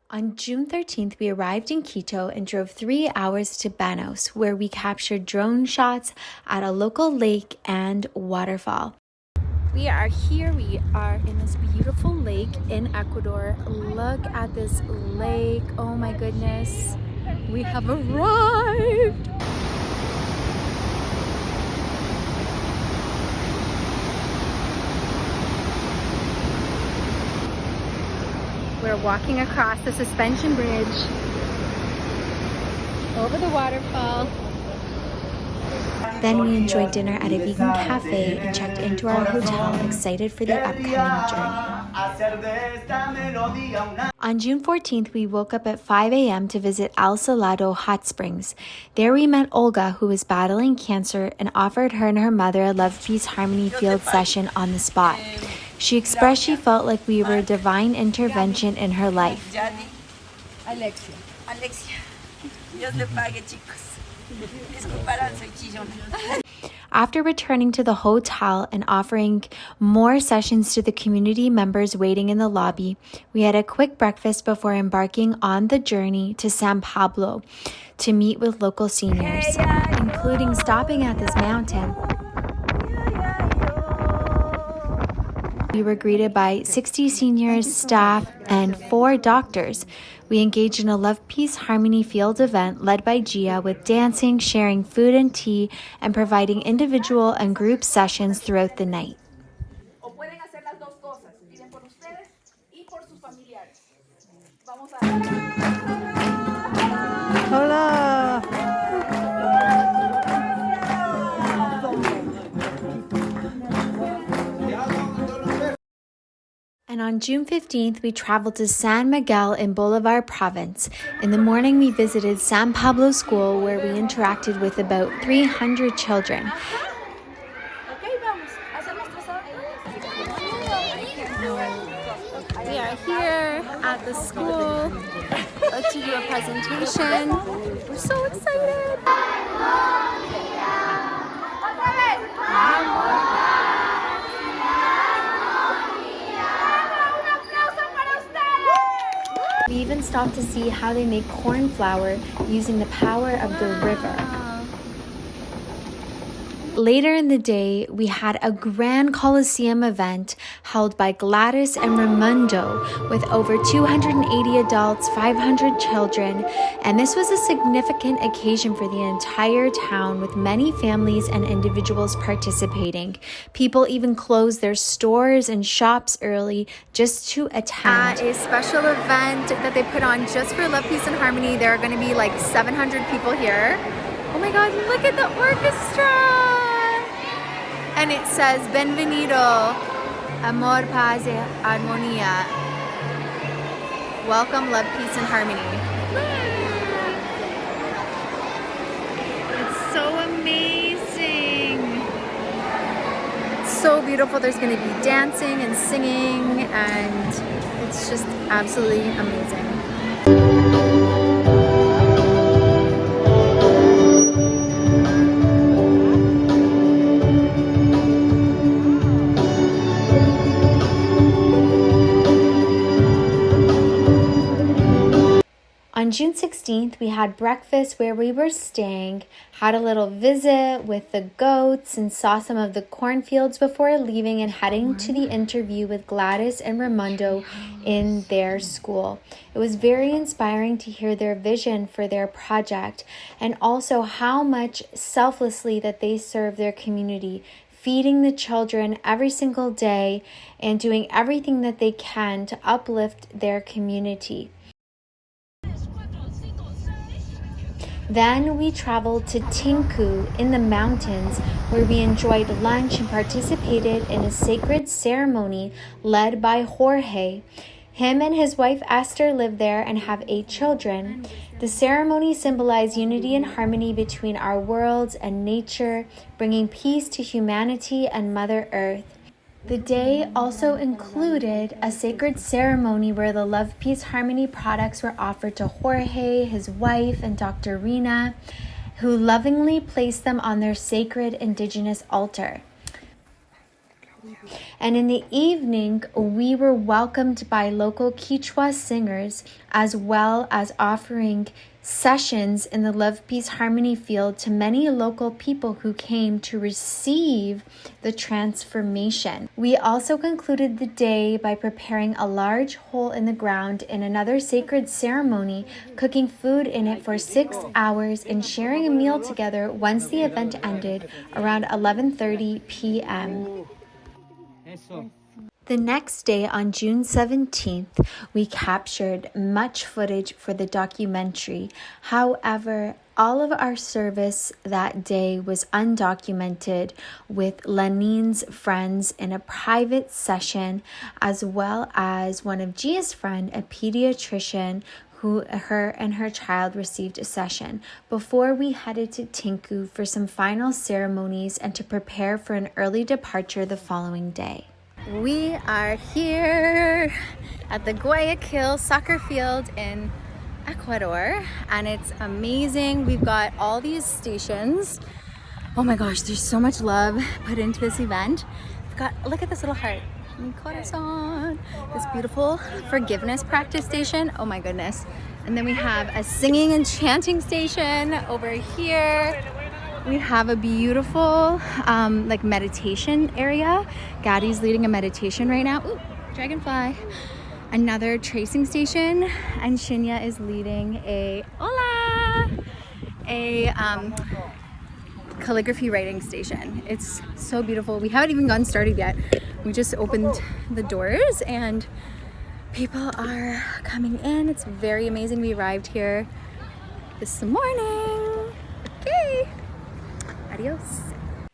On June 13th, we arrived in Quito and drove 3 hours to Banos, where we captured drone shots at a local lake and waterfall. We are here. We are in this beautiful lake in Ecuador. Look at this lake. Oh my goodness. We have arrived. We're walking across the suspension bridge over the waterfall. Then we enjoyed dinner at a vegan cafe and checked into our hotel, excited for the upcoming journey. On June 14th, we woke up at 5 a.m. to visit El Salado Hot Springs. There we met Olga, who was battling cancer, and offered her and her mother a Love, Peace, Harmony field session on the spot. She expressed she felt like we were a divine intervention in her life. Alexia. Dios le pague, chicos. Disculparán, soy chillona. After returning to the hotel and offering more sessions to the community members waiting in the lobby, we had a quick breakfast before embarking on the journey to San Pablo to meet with local seniors, including stopping at this mountain. We were greeted by 60 seniors, staff, and 4 doctors. We engaged in a Love, Peace, Harmony field event led by Gia with dancing, sharing food and tea, and providing individual and group sessions throughout the night. Hola! And on June 15th, we traveled to San Miguel in Bolivar province. In the morning, we visited San Pablo School, where we interacted with about 300 children. We are here at the school to do a presentation. We're so excited! We even stopped to see how they make corn flour using the power of the river. Later in the day, we had a grand Coliseum event held by Gladys and Raimundo with over 280 adults, 500 children, and this was a significant occasion for the entire town with many families and individuals participating. People even closed their stores and shops early just to attend. At a special event that they put on just for Love, Peace, and Harmony, there are going to be like 700 people here. Oh my God, look at the orchestra! And it says, Benvenido, Amor, Paz, y Armonía. Welcome, Love, Peace, and Harmony. It's so amazing. It's so beautiful. There's going to be dancing and singing, and it's just absolutely amazing. On June 16th, we had breakfast where we were staying, had a little visit with the goats, and saw some of the cornfields before leaving and heading to the interview with Gladys and Raimundo in their school. It was very inspiring to hear their vision for their project and also how much selflessly that they serve their community, feeding the children every single day and doing everything that they can to uplift their community. Then we traveled to Tinku in the mountains, where we enjoyed lunch and participated in a sacred ceremony led by Jorge. Him and his wife Esther live there and have 8 children. The ceremony symbolized unity and harmony between our worlds and nature, bringing peace to humanity and Mother Earth. The day also included a sacred ceremony where the Love, Peace, Harmony products were offered to Jorge, his wife, and Dr. Rina, who lovingly placed them on their sacred indigenous altar. And in the evening, we were welcomed by local Quechua singers, as well as offering sessions in the Love, Peace, Harmony field to many local people who came to receive the transformation. We also concluded the day by preparing a large hole in the ground in another sacred ceremony, cooking food in it for 6 hours and sharing a meal together once the event ended around 11:30 p.m. The next day, on June 17th, we captured much footage for the documentary. However, all of our service that day was undocumented, with Lenine's friends in a private session, as well as one of Gia's friend, a pediatrician, who her and her child received a session before we headed to Tinku for some final ceremonies and to prepare for an early departure the following day. We are here at the Guayaquil soccer field in Ecuador, and it's amazing. We've got all these stations. Oh my gosh, there's so much love put into this event. We've got, look at this little heart. Mi corazón. This beautiful forgiveness practice station. Oh my goodness. And then we have a singing and chanting station over here. We have a beautiful like meditation area. Gaddy's leading a meditation right now. Ooh, dragonfly. Another tracing station, and Shinya is leading a calligraphy writing station. It's so beautiful. We haven't even gotten started yet. We just opened the doors and people are coming in. It's very amazing. We arrived here this morning. Okay. Adios.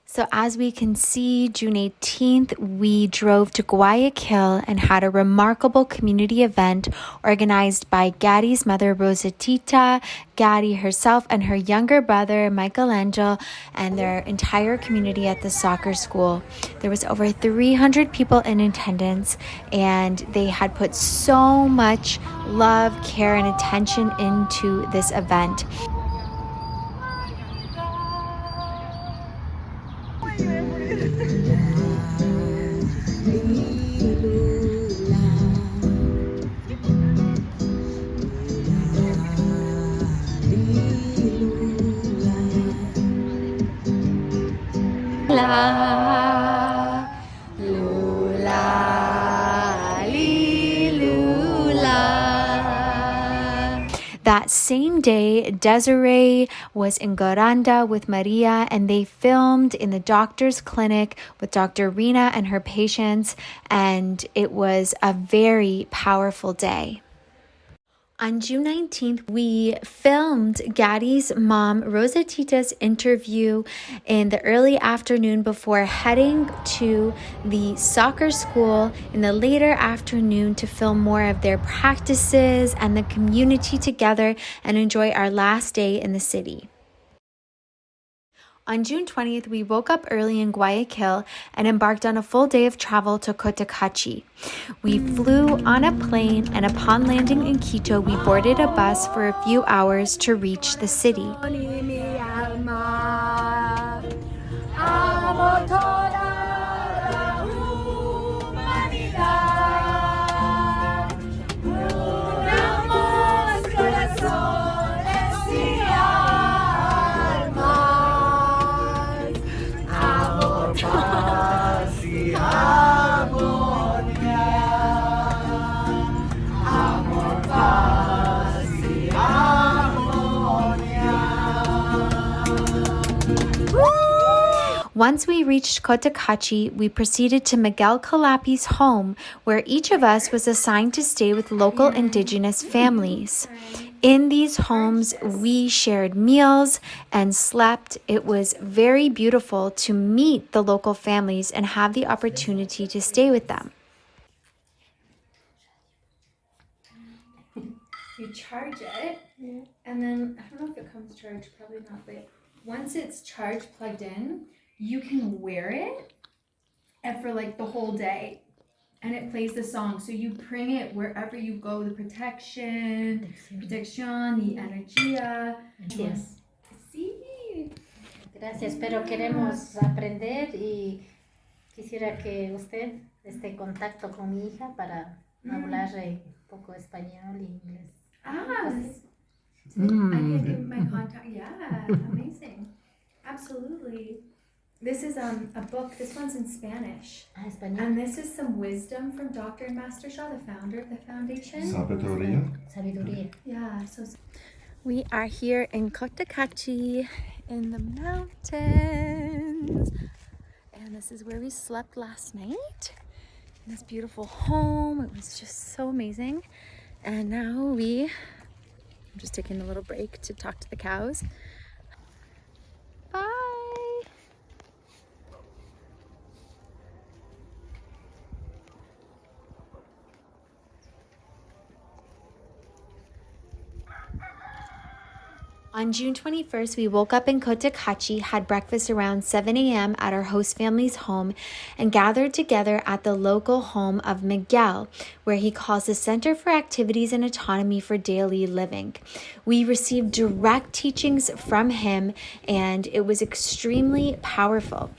So as we can see, June 18th, we drove to Guayaquil and had a remarkable community event organized by Gaddy's mother, Rosatita, Gaddy herself, and her younger brother, Michelangelo, and their entire community at the soccer school. There was over 300 people in attendance, and they had put so much love, care, and attention into this event. La, lula, li, lula. That same day, Desiree was in Garanda with Maria, and they filmed in the doctor's clinic with Dr. Rina and her patients, and it was a very powerful day. On June 19th, we filmed Gaddy's mom, Rosatita's interview in the early afternoon before heading to the soccer school in the later afternoon to film more of their practices and the community together and enjoy our last day in the city. On June 20th, we woke up early in Guayaquil and embarked on a full day of travel to Cotacachi. We flew on a plane, and upon landing in Quito, we boarded a bus for a few hours to reach the city. Once we reached Cotacachi, we proceeded to Miguel Calapi's home, where each of us was assigned to stay with local indigenous families. In these homes, we shared meals and slept. It was very beautiful to meet the local families and have the opportunity to stay with them. You charge it, and then, I don't know if it comes charged, probably not, but once it's charged, plugged in, you can wear it and for like the whole day, and it plays the song. So you bring it wherever you go, the protection, the energía. Gracias. Sí. Gracias, pero queremos aprender y quisiera que usted esté en contacto con mi hija para hablar un poco español y inglés. I can give my contact. Yeah, amazing. Absolutely. This is a book. This one's in Spanish. Español. And this is some wisdom from Dr. Master Shah, the founder of the foundation. Sabiduría. Yeah, so we are here in Cotacachi in the mountains. And this is where we slept last night. In this beautiful home. It was just so amazing. And now I'm just taking a little break to talk to the cows. Bye. On June 21st, we woke up in Cotacachi, had breakfast around 7 a.m. at our host family's home, and gathered together at the local home of Miguel, where he calls the Center for Activities and Autonomy for Daily Living. We received direct teachings from him, and it was extremely powerful.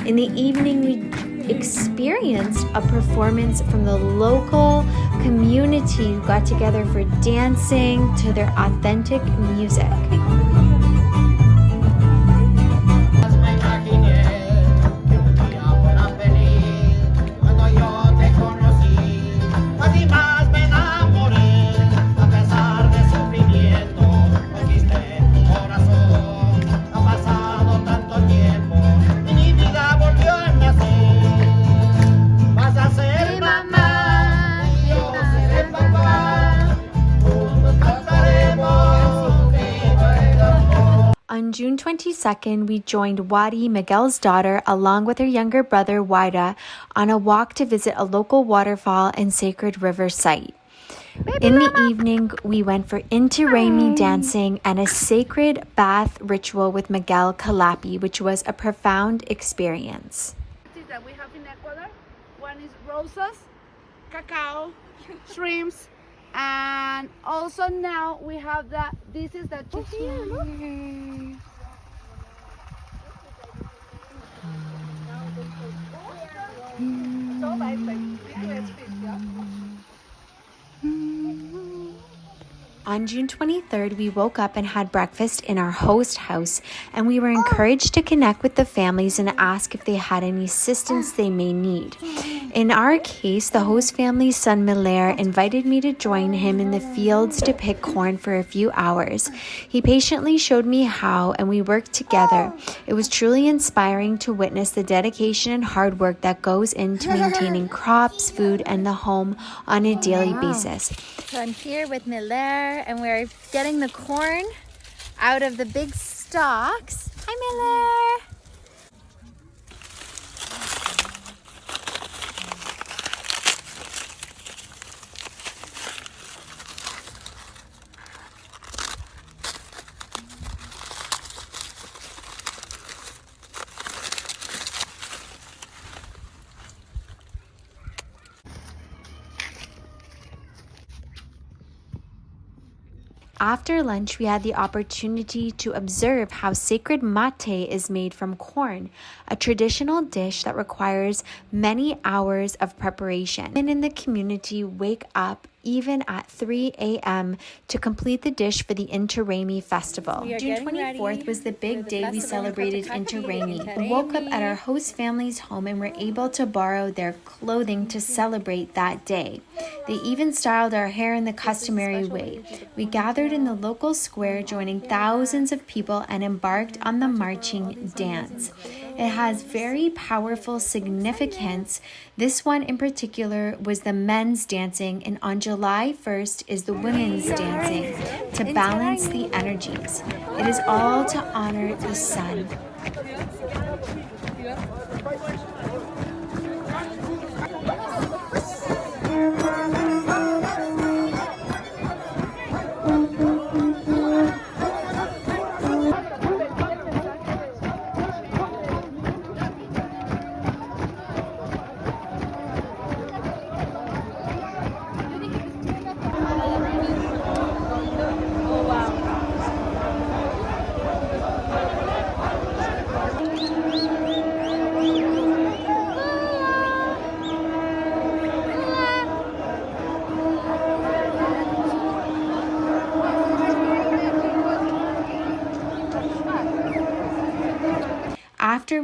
In the evening, we experienced a performance from the local community who got together for dancing to their authentic music. On June 22nd, we joined Wadi, Miguel's daughter, along with her younger brother, Waida, on a walk to visit a local waterfall and sacred river site. In the evening, we went for Inti Raymi dancing and a sacred bath ritual with Miguel Calapi, which was a profound experience. That we have in Ecuador, one is roses, cacao, shrimps, and also now we have this is the chicken. On June 23rd, we woke up and had breakfast in our host house, and we were encouraged to connect with the families and ask if they had any assistance they may need. In our case, the host family's son Miller invited me to join him in the fields to pick corn for a few hours. He patiently showed me how, and we worked together. It was truly inspiring to witness the dedication and hard work that goes into maintaining crops, food, and the home on a daily basis. So I'm here with Miller, and we're getting the corn out of the big stalks. Hi, Miller. After lunch, we had the opportunity to observe how sacred mate is made from corn, a traditional dish that requires many hours of preparation. Women in the community wake up even at 3 a.m. to complete the dish for the Inti Raymi festival. June 24th was the big day we celebrated Inti Raymi. We woke up at our host family's home and were able to borrow their clothing to celebrate that day. They even styled our hair in the customary way. We gathered in the local square, joining thousands of people, and embarked on the marching dance. It has very powerful significance. This one in particular was the men's dancing, and on July 1st is the women's dancing to balance the energies. It is all to honor the sun.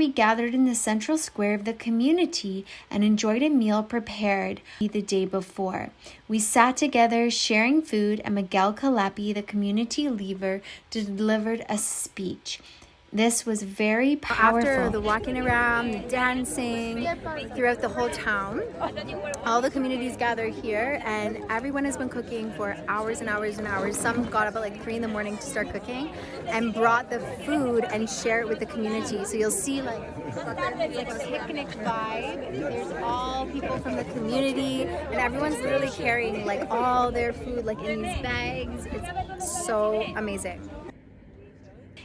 we gathered in the central square of the community and enjoyed a meal prepared the day before. We sat together sharing food, and Miguel Calapi, the community leader, delivered a speech. This was very powerful. After the walking around, the dancing throughout the whole town, all the communities gather here, and everyone has been cooking for hours and hours and hours. Some got up at like 3 in the morning to start cooking and brought the food and share it with the community. So you'll see like a picnic vibe. There's all people from the community, and everyone's literally carrying like all their food like in these bags. It's so amazing.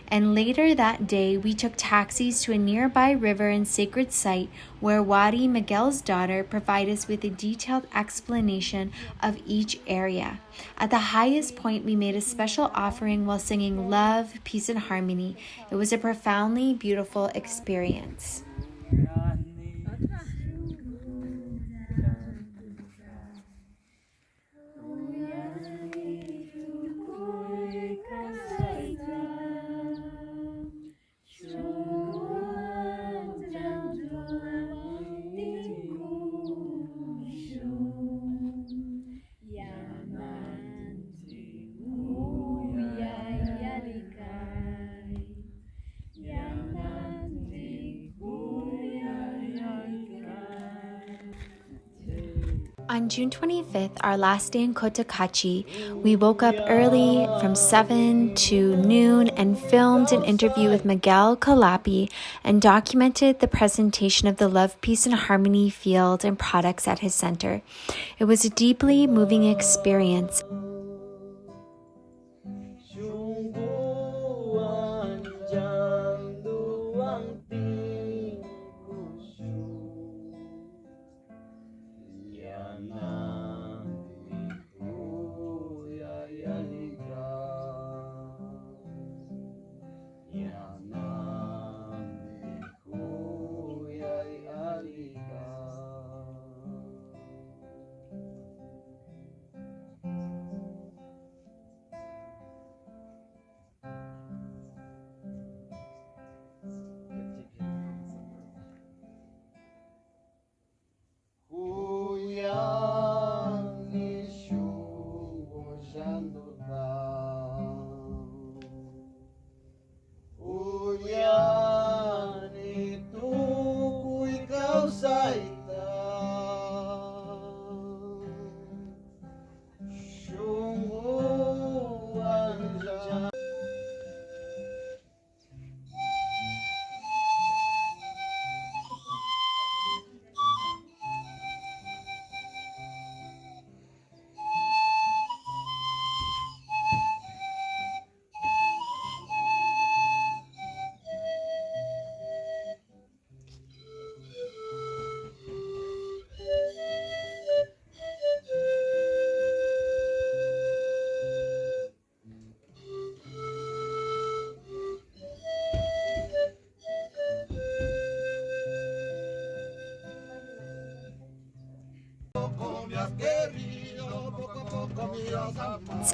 And later that day, we took taxis to a nearby river and sacred site where Wari, Miguel's daughter, provided us with a detailed explanation of each area. At the highest point, we made a special offering while singing love, peace, and harmony. It was a profoundly beautiful experience. On June 25th, our last day in Cotacachi, we woke up early from 7 to noon and filmed an interview with Miguel Calapi and documented the presentation of the Love, Peace, and Harmony field and products at his center. It was a deeply moving experience.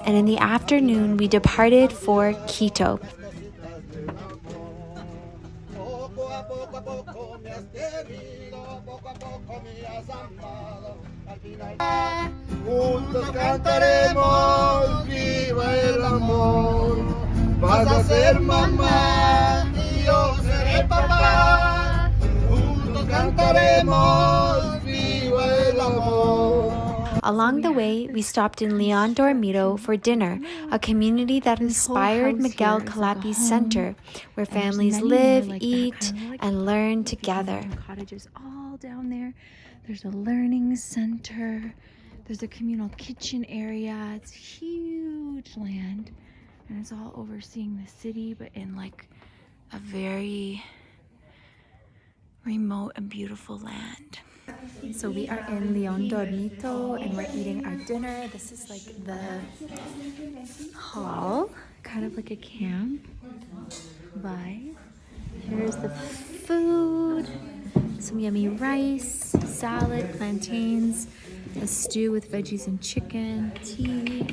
And in the afternoon, we departed for Quito. Juntos cantaremos, viva el amor. Vas a ser mamá y yo seré papá. Juntos cantaremos, viva el amor. Along the way, we stopped in Leon Dormito for dinner, a community that inspired Miguel Calapi's center, where families live, eat, and learn together. Cottages all down there. There's a learning center. There's a communal kitchen area. It's huge land, and it's all overseeing the city, but in like a very remote and beautiful land. So we are in Leon Dormito and we're eating our dinner. This is like the hall, kind of like a camp vibe. Here's the food, some yummy rice, salad, plantains, a stew with veggies and chicken, tea.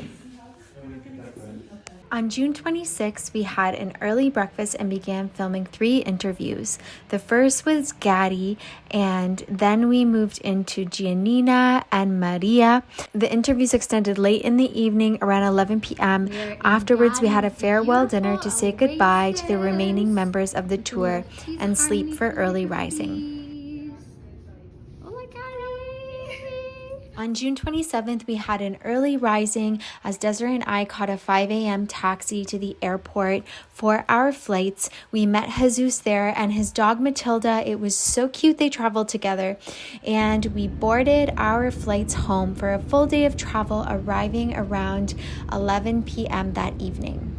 On June 26th, we had an early breakfast and began filming 3 interviews. The first was Gatti, and then we moved into Giannina and Maria. The interviews extended late in the evening, around 11 p.m. Afterwards, we had a farewell dinner to say goodbye to the remaining members of the tour and sleep for early rising. On June 27th, we had an early rising as Desiree and I caught a 5 a.m. taxi to the airport for our flights. We met Jesus there and his dog Matilda. It was so cute they traveled together. And we boarded our flights home for a full day of travel, arriving around 11 p.m. that evening.